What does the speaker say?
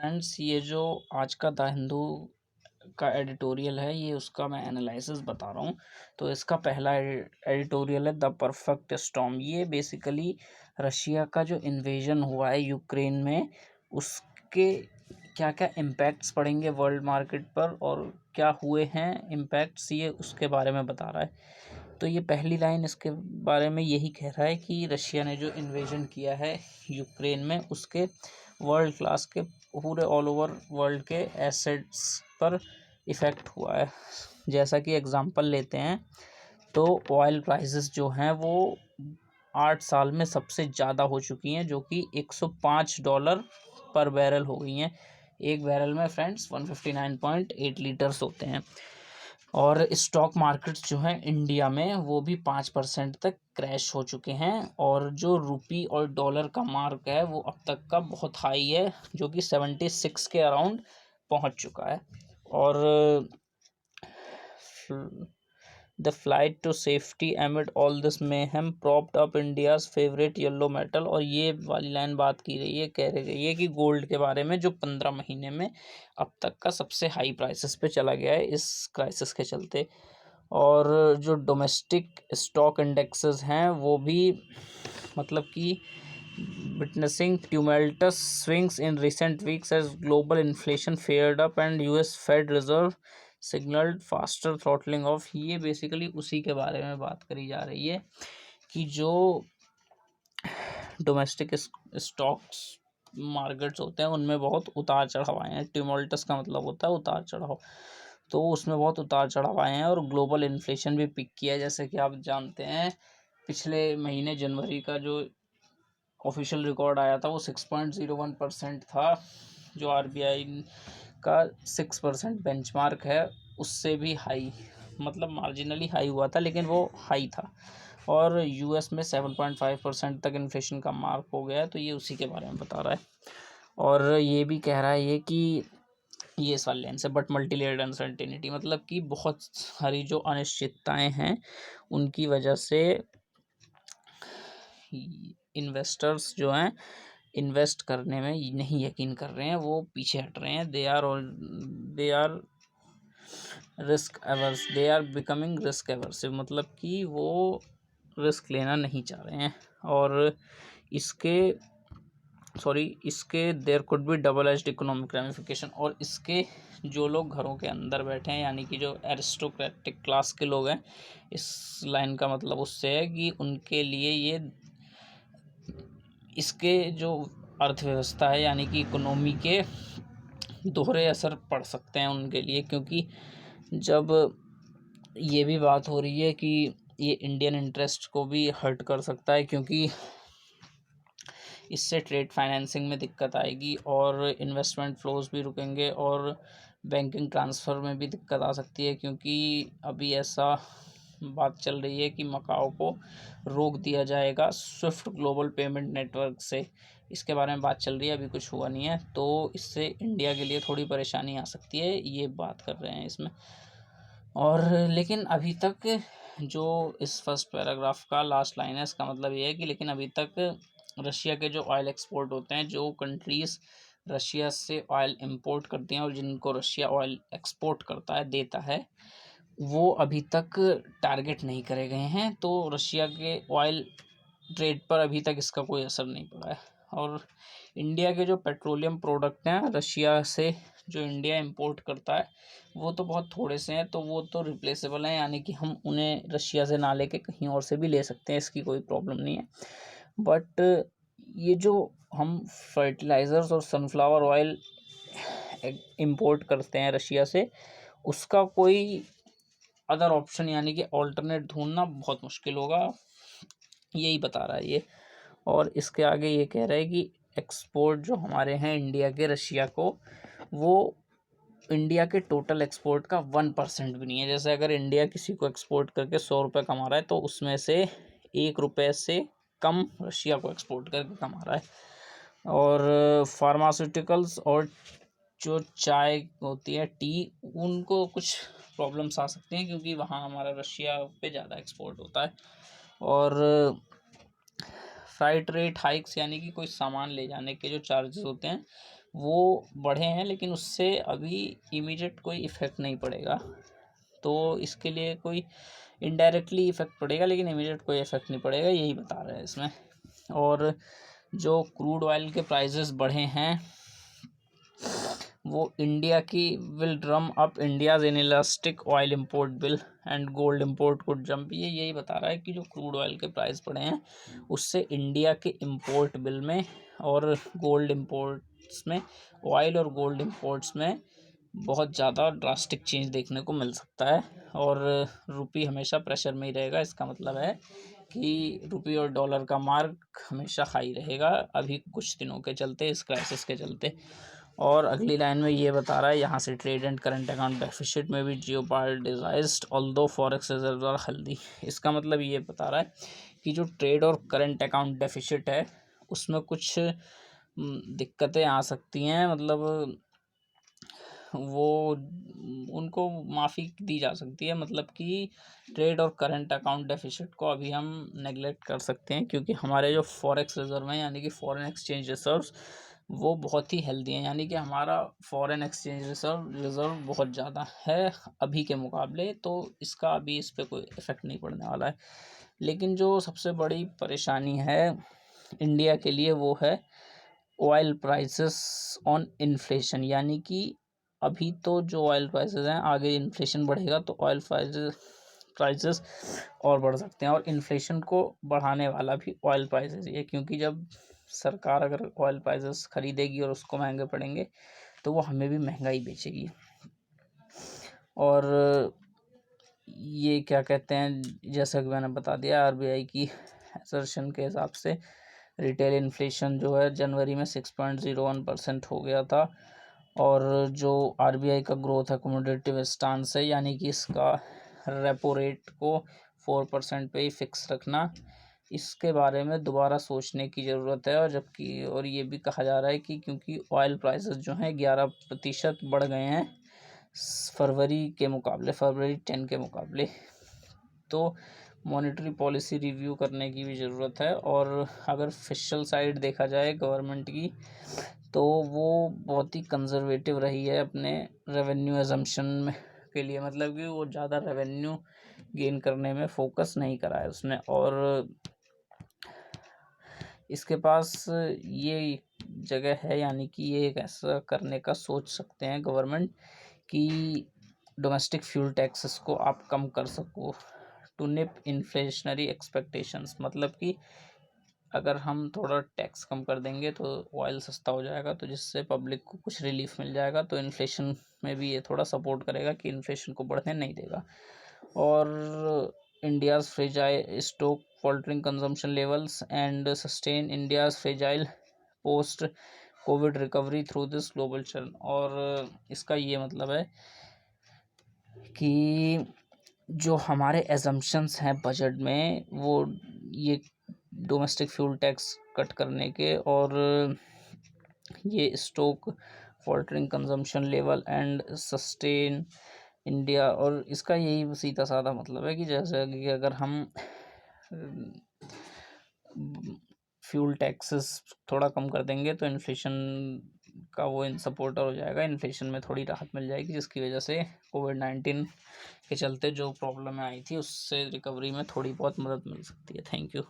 Friends, ये जो आज का द हिंदू का एडिटोरियल है, ये उसका मैं एनालिसिस बता रहा हूँ। तो इसका पहला एडिटोरियल है द परफेक्ट स्टॉर्म। ये बेसिकली रशिया का जो इन्वेजन हुआ है यूक्रेन में, उसके क्या क्या इम्पैक्ट्स पड़ेंगे वर्ल्ड मार्केट पर और क्या हुए हैं इम्पैक्ट्स, ये उसके बारे में बता रहा है। तो ये पहली लाइन इसके बारे में यही कह रहा है कि रशिया ने जो इन्वेजन किया है यूक्रेन में, उसके वर्ल्ड क्लास के पूरे ऑल ओवर वर्ल्ड के एसेट्स पर इफ़ेक्ट हुआ है। जैसा कि एग्जांपल लेते हैं तो ऑयल प्राइसेस जो हैं वो 8 साल में सबसे ज़्यादा हो चुकी हैं, जो कि $105 पर बैरल हो गई हैं। एक बैरल में फ्रेंड्स 159.8 लीटर्स होते हैं। और स्टॉक मार्केट्स जो हैं इंडिया में, वो भी 5% तक क्रैश हो चुके हैं। और जो रुपी और डॉलर का मार्क है वो अब तक का बहुत हाई है, जो कि 76 के अराउंड पहुंच चुका है। और the flight to safety amid all this mayhem propped up India's favourite yellow metal. और ये वाली लाइन बात की रही है, कह रही है कि गोल्ड के बारे में, जो 15 महीने में अब तक का सबसे हाई प्राइसेस पे चला गया है इस क्राइसिस के चलते। और जो डोमेस्टिक स्टॉक इंडेक्सेस हैं वो भी मतलब कि witnessing tumultuous swings in recent weeks as global inflation fared up and US Fed Reserve signaled faster throttling of। ये बेसिकली उसी के बारे में बात करी जा रही है कि जो डोमेस्टिक स्टॉक्स मार्केट्स होते हैं उनमें बहुत उतार चढ़ाव आए हैं। ट्यूमल्टस का मतलब होता है उतार चढ़ाव, तो उसमें बहुत उतार चढ़ाव आए हैं। और ग्लोबल इन्फ्लेशन भी पिक किया है, जैसे कि आप जानते हैं पिछले महीने जनवरी का जो ऑफिशियल रिकॉर्ड आया था वो 6.01% था, जो आरबीआई का 6% बेंचमार्क है उससे भी हाई, मतलब मार्जिनली हाई हुआ था लेकिन वो हाई था। और यूएस में 7.5% तक इन्फ्लेशन का मार्क हो गया है, तो ये उसी के बारे में बता रहा है। और ये भी कह रहा है ये कि ये इस वाले लाइन से, बट मल्टी लेयर्ड अनसर्टेनिटी, मतलब कि बहुत सारी जो अनिश्चितताएं हैं उनकी वजह से इन्वेस्टर्स जो हैं इन्वेस्ट करने में नहीं यकीन कर रहे हैं, वो पीछे हट रहे हैं। They are they are becoming risk averse, मतलब कि वो रिस्क लेना नहीं चाह रहे हैं। और इसके there could be double edged economic ramification. और इसके जो लोग घरों के अंदर बैठे हैं, यानी कि जो एरिस्टोक्रेटिक क्लास के लोग हैं, इस लाइन का मतलब उससे है कि उनके लिए ये इसके जो अर्थव्यवस्था है यानी कि इकोनॉमी के दोहरे असर पड़ सकते हैं उनके लिए। क्योंकि जब ये भी बात हो रही है कि ये इंडियन इंटरेस्ट को भी हर्ट कर सकता है, क्योंकि इससे ट्रेड फाइनेंसिंग में दिक्कत आएगी और इन्वेस्टमेंट फ्लोज भी रुकेंगे और बैंकिंग ट्रांसफ़र में भी दिक्कत आ सकती है। क्योंकि अभी ऐसा बात चल रही है कि मकाओ को रोक दिया जाएगा स्विफ्ट ग्लोबल पेमेंट नेटवर्क से, इसके बारे में बात चल रही है, अभी कुछ हुआ नहीं है। तो इससे इंडिया के लिए थोड़ी परेशानी आ सकती है, ये बात कर रहे हैं इसमें। और लेकिन अभी तक जो इस फर्स्ट पैराग्राफ का लास्ट लाइन है, इसका मतलब ये है कि लेकिन अभी तक रशिया के जो ऑयल एक्सपोर्ट होते हैं, जो कंट्रीज़ रशिया से ऑयल इंपोर्ट करती हैं और जिनको रशिया ऑयल एक्सपोर्ट करता है, देता है, वो अभी तक टारगेट नहीं करे गए हैं। तो रशिया के ऑयल ट्रेड पर अभी तक इसका कोई असर नहीं पड़ा है। और इंडिया के जो पेट्रोलियम प्रोडक्ट हैं रशिया से जो इंडिया इंपोर्ट करता है, वो तो बहुत थोड़े से हैं, तो वो तो रिप्लेसेबल हैं, यानी कि हम उन्हें रशिया से ना लेके कहीं और से भी ले सकते हैं, इसकी कोई प्रॉब्लम नहीं है। बट ये जो हम फर्टिलाइज़र्स और सनफ्लावर ऑयल इंपोर्ट करते हैं रशिया से, उसका कोई अदर ऑप्शन यानी कि ऑल्टरनेट ढूंढना बहुत मुश्किल होगा, यही बता रहा है ये। और इसके आगे ये कह रहा है कि एक्सपोर्ट जो हमारे हैं इंडिया के रशिया को, वो इंडिया के टोटल एक्सपोर्ट का 1% भी नहीं है। जैसे अगर इंडिया किसी को एक्सपोर्ट करके 100 रुपये कमा रहा है, तो उसमें से 1 रुपये से कम रशिया को एक्सपोर्ट करके कमा रहा है। और फार्मास्यूटिकल्स और जो चाय होती है, टी, उनको कुछ प्रॉब्लम्स आ सकती हैं, क्योंकि वहाँ हमारा रशिया पे ज़्यादा एक्सपोर्ट होता है। और फ्राइट रेट हाइक्स, यानी कि कोई सामान ले जाने के जो चार्जेस होते हैं वो बढ़े हैं, लेकिन उससे अभी इमीडिएट कोई इफ़ेक्ट नहीं पड़ेगा। तो इसके लिए कोई इनडायरेक्टली इफ़ेक्ट पड़ेगा, लेकिन इमीडिएट कोई इफ़ेक्ट नहीं पड़ेगा, यही बता रहे हैं इसमें। और जो क्रूड ऑयल के प्राइसेस बढ़े हैं वो इंडिया की will drum up India's inelastic oil import bill and gold import could jump. ये यही बता रहा है कि जो क्रूड ऑयल के प्राइस बढ़े हैं उससे इंडिया के इंपोर्ट बिल में और गोल्ड इंपोर्ट्स में, ऑयल और गोल्ड इंपोर्ट्स में बहुत ज़्यादा ड्रास्टिक चेंज देखने को मिल सकता है। और रुपी हमेशा प्रेशर में ही रहेगा। इसका मतलब है कि रुपी और डॉलर का मार्क हमेशा हाई रहेगा अभी कुछ दिनों के चलते, इस क्राइसिस के चलते। और अगली लाइन में ये बता रहा है, यहाँ से trade and current account deficit में भी geopoliticised although forex reserve are healthy. इसका मतलब ये बता रहा है कि जो ट्रेड और करंट अकाउंट डेफिसिट है उसमें कुछ दिक्कतें आ सकती हैं, मतलब वो उनको माफ़ी दी जा सकती है। मतलब कि ट्रेड और करंट अकाउंट डेफिसिट को अभी हम नेगलेक्ट कर सकते हैं, क्योंकि हमारे जो फॉरेक्स रिजर्व हैं यानी कि फॉरेन एक्सचेंज रिजर्व्स वो बहुत ही हेल्दी हैं। यानी कि हमारा फॉरेन एक्सचेंज रिज़र्व बहुत ज़्यादा है अभी के मुकाबले, तो इसका अभी इस पर कोई इफ़ेक्ट नहीं पड़ने वाला है। लेकिन जो सबसे बड़ी परेशानी है इंडिया के लिए वो है ऑयल प्राइसेस ऑन इन्फ्लेशन। यानी कि अभी तो जो ऑयल प्राइसेस हैं, आगे इन्फ्लेशन बढ़ेगा तो ऑयल प्राइसेस और बढ़ सकते हैं। और इन्फ्लेशन को बढ़ाने वाला भी ऑयल प्राइसेस ही है, क्योंकि जब सरकार अगर ऑयल प्राइसेस खरीदेगी और उसको महंगे पड़ेंगे तो वो हमें भी महंगा ही बेचेगी। और ये क्या कहते हैं, जैसा कि मैंने बता दिया, आरबीआई की असर्शन के हिसाब से रिटेल इन्फ्लेशन जो है जनवरी में 6.01% हो गया था। और जो आरबीआई का ग्रोथ अकोमोडेटिव स्टांस है, यानी कि इसका रेपो रेट को 4% पे ही फिक्स रखना, इसके बारे में दोबारा सोचने की ज़रूरत है। और जबकि और ये भी कहा जा रहा है कि क्योंकि ऑयल प्राइसेस जो हैं 11% बढ़ गए हैं फरवरी 10 के मुकाबले, तो मॉनेटरी पॉलिसी रिव्यू करने की भी ज़रूरत है। और अगर फिशल साइड देखा जाए गवर्नमेंट की, तो वो बहुत ही कंजर्वेटिव रही है अपने रेवेन्यू एजम्पशन में के लिए। मतलब कि वो ज़्यादा रेवेन्यू गेन करने में फोकस नहीं करा है उसने। और इसके पास ये जगह है, यानी कि ये एक ऐसा करने का सोच सकते हैं गवर्नमेंट कि डोमेस्टिक फ्यूल टैक्सेस को आप कम कर सको टू निप इन्फ्लेशनरी एक्सपेक्टेशंस। मतलब कि अगर हम थोड़ा टैक्स कम कर देंगे तो ऑयल सस्ता हो जाएगा, तो जिससे पब्लिक को कुछ रिलीफ मिल जाएगा, तो इन्फ्लेशन में भी ये थोड़ा सपोर्ट करेगा कि इन्फ्लेशन को बढ़ने नहीं देगा। और India's fragile stock faltering consumption levels and sustain India's fragile post Covid recovery through this global चरण। और इसका ये मतलब है कि जो हमारे एजम्पशंस हैं बजट में, वो ये डोमेस्टिक फ्यूल टैक्स कट करने के और ये stock faltering consumption level and sustain India, और इसका यही सीधा साधा मतलब है कि जैसे कि अगर हम फ्यूल टैक्सेस थोड़ा कम कर देंगे तो इन्फ्लेशन का वो इन सपोर्टर हो जाएगा, इन्फ्लेशन में थोड़ी राहत मिल जाएगी, जिसकी वजह से कोविड-19 के चलते जो प्रॉब्लम आई थी उससे रिकवरी में थोड़ी बहुत मदद मिल सकती है। Thank you.